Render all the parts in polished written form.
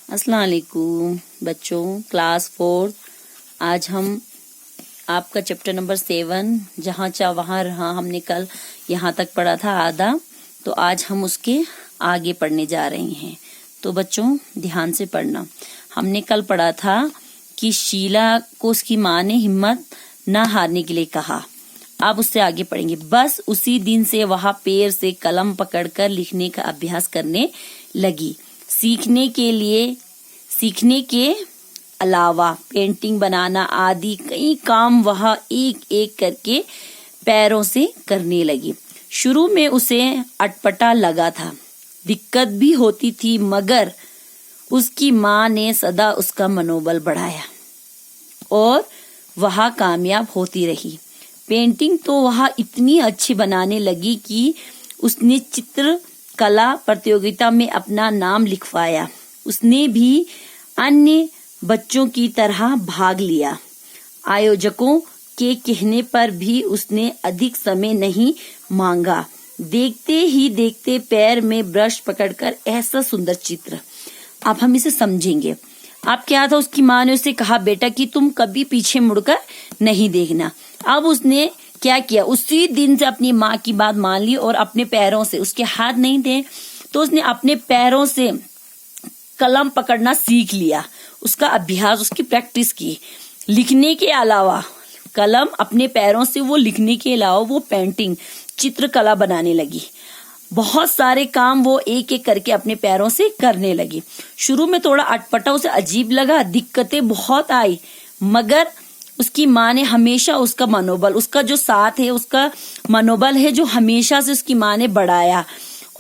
अस्सलाम वालेकुम बच्चों, क्लास 4। आज हम आपका चैप्टर नंबर 7 जहाँ चाह वहाँ रहा, हमने कल यहाँ तक पढ़ा था आधा, तो आज हम उसके आगे पढ़ने जा रहे हैं। तो बच्चों ध्यान से पढ़ना। हमने कल पढ़ा था कि शीला को उसकी माँ ने हिम्मत न हारने के लिए कहा। अब उससे आगे पढ़ेंगे। बस उसी दिन से वह पैर से कलम पकड़कर लिखने का अभ्यास करने लगी। सीखने के अलावा पेंटिंग बनाना आदि कई काम वह एक एक करके पैरों से करने लगी। शुरू में उसे अटपटा लगा था, दिक्कत भी होती थी, मगर उसकी माँ ने सदा उसका मनोबल बढ़ाया और वह कामयाब होती रही। पेंटिंग तो वह इतनी अच्छी बनाने लगी कि उसने चित्रकला प्रतियोगिता में अपना नाम लिखवाया। उसने भी अन्य बच्चों की तरह भाग लिया। आयोजकों के कहने पर भी उसने अधिक समय नहीं मांगा। देखते ही देखते पैर में ब्रश पकड़कर ऐसा सुंदर चित्र। अब हम इसे समझेंगे। अब क्या था, उसकी माँ ने उसे कहा, बेटा कि तुम कभी पीछे मुड़कर नहीं देखना। अब उसने क्या किया, उसी दिन से अपनी माँ की बात मान ली और अपने पैरों से, उसके हाथ नहीं थे तो उसने अपने पैरों से कलम पकड़ना सीख लिया। उसका अभ्यास, उसकी प्रैक्टिस की। लिखने के अलावा कलम अपने पैरों से, वो लिखने के अलावा वो पेंटिंग चित्रकला बनाने लगी। बहुत सारे काम वो एक एक करके अपने पैरों से करने लगी। शुरू में थोड़ा अटपटा, उसे अजीब लगा, दिक्कतें बहुत आई, मगर उसकी माँ ने हमेशा उसका मनोबल, उसका जो साथ है, उसका मनोबल है जो हमेशा से उसकी माँ ने बढ़ाया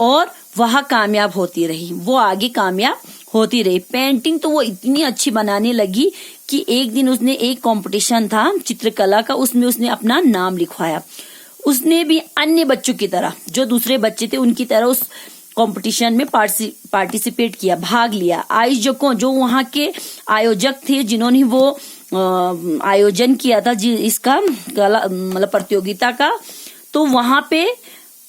और वह कामयाब होती रही। वो आगे कामयाब होती रही। पेंटिंग तो वो इतनी अच्छी बनाने लगी कि एक दिन उसने, एक कंपटीशन था चित्रकला का, उसमें उसने अपना नाम लिखवाया। उसने भी अन्य बच्चों की तरह, जो दूसरे बच्चे थे उनकी तरह उस कंपटीशन में पार्टिसिपेट किया, भाग लिया। आयोजकों, जो वहाँ के आयोजक थे जिन्होंने वो आयोजन किया था इसका कला मतलब प्रतियोगिता का, तो वहाँ पे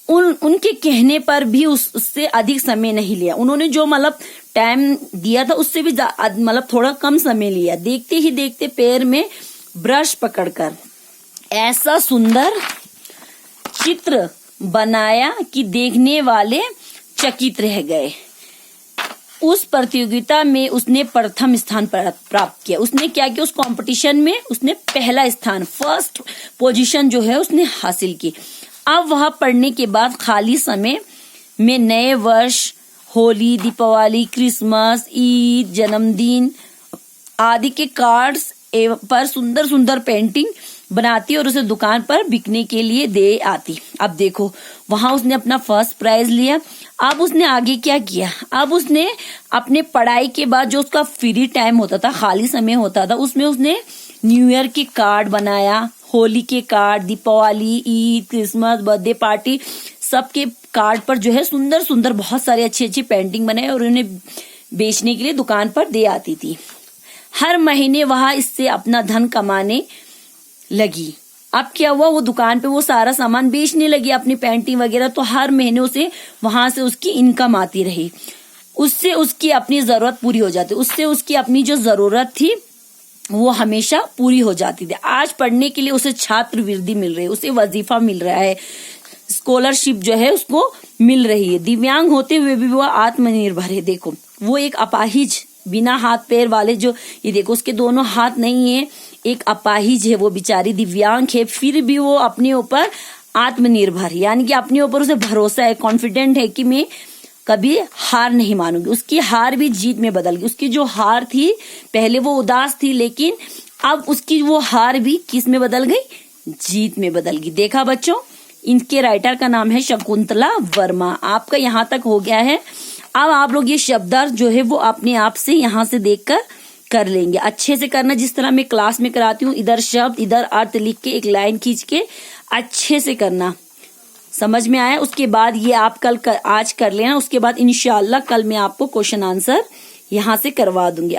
उनके कहने पर भी उससे अधिक समय नहीं लिया। उन्होंने जो मतलब टाइम दिया था उससे भी मतलब थोड़ा कम समय लिया। देखते ही देखते पैर में ब्रश पकड़कर ऐसा सुंदर चित्र बनाया कि देखने वाले चकित रह गए। उस प्रतियोगिता में उसने प्रथम स्थान प्राप्त किया। उसने क्या किया, उस कंपटीशन में उसने पहला स्थान, फर्स्ट पोजीशन जो है उसने हासिल की। अब वह पढ़ने के बाद खाली समय में नए वर्ष, होली, दीपावली, क्रिसमस, ईद, जन्मदिन आदि के कार्ड्स पर सुंदर सुंदर पेंटिंग बनाती और उसे दुकान पर बिकने के लिए दे आती। अब देखो, वहां उसने अपना फर्स्ट प्राइज लिया। अब उसने आगे क्या किया, अब उसने अपने पढ़ाई के बाद जो उसका फ्री टाइम होता था, खाली समय होता था, उसमें उसने न्यू ईयर के कार्ड बनाया, होली के card, Deepavali, Eid, Christmas, birthday party, सबके कार्ड पर जो है सुंदर सुंदर बहुत सारी अच्छी अच्छी पेंटिंग बनाई और उन्हें बेचने के लिए दुकान पर दे आती थी। हर महीने वह इससे अपना धन कमाने लगी। अब क्या हुआ, वो दुकान पे वो सारा सामान बेचने लगी, अपनी पेंटिंग वगैरह, तो हर महीने उसे वहां से उसकी इनकम आती रही। उससे उसकी अपनी जरूरत पूरी हो जाती, उससे उसकी अपनी जो जरूरत थी वो हमेशा पूरी हो जाती थी। आज पढ़ने के लिए उसे छात्रवृत्ति मिल रही है, उसे वजीफा मिल रहा है, स्कॉलरशिप जो है उसको मिल रही है। दिव्यांग होते हुए भी वो आत्मनिर्भर है। देखो, वो एक अपाहिज, बिना हाथ पैर वाले, जो ये देखो उसके दोनों हाथ नहीं है, एक अपाहिज है, वो बेचारी दिव्यांग है, फिर भी वो अपने ऊपर आत्मनिर्भर, यानी कि अपने ऊपर उसे भरोसा है, कॉन्फिडेंट है कि मैं कभी हार नहीं मानूंगी। उसकी हार भी जीत में बदल गई। उसकी जो हार थी, पहले वो उदास थी, लेकिन अब उसकी वो हार भी किस में बदल गई, जीत में बदल गई। देखा बच्चों, इनके राइटर का नाम है शकुंतला वर्मा। आपका यहाँ तक हो गया है। अब आप लोग ये शब्दार्थ जो है वो अपने आप से यहाँ से देखकर कर लेंगे। अच्छे से करना, जिस तरह मैं क्लास में कराती हूँ, इधर शब्द इधर अर्थ लिख के एक लाइन खींच के अच्छे से करना। समझ में आया? उसके बाद ये आप आज कर लेना। उसके बाद इंशाल्लाह कल मैं आपको क्वेश्चन आंसर यहाँ से करवा दूंगी।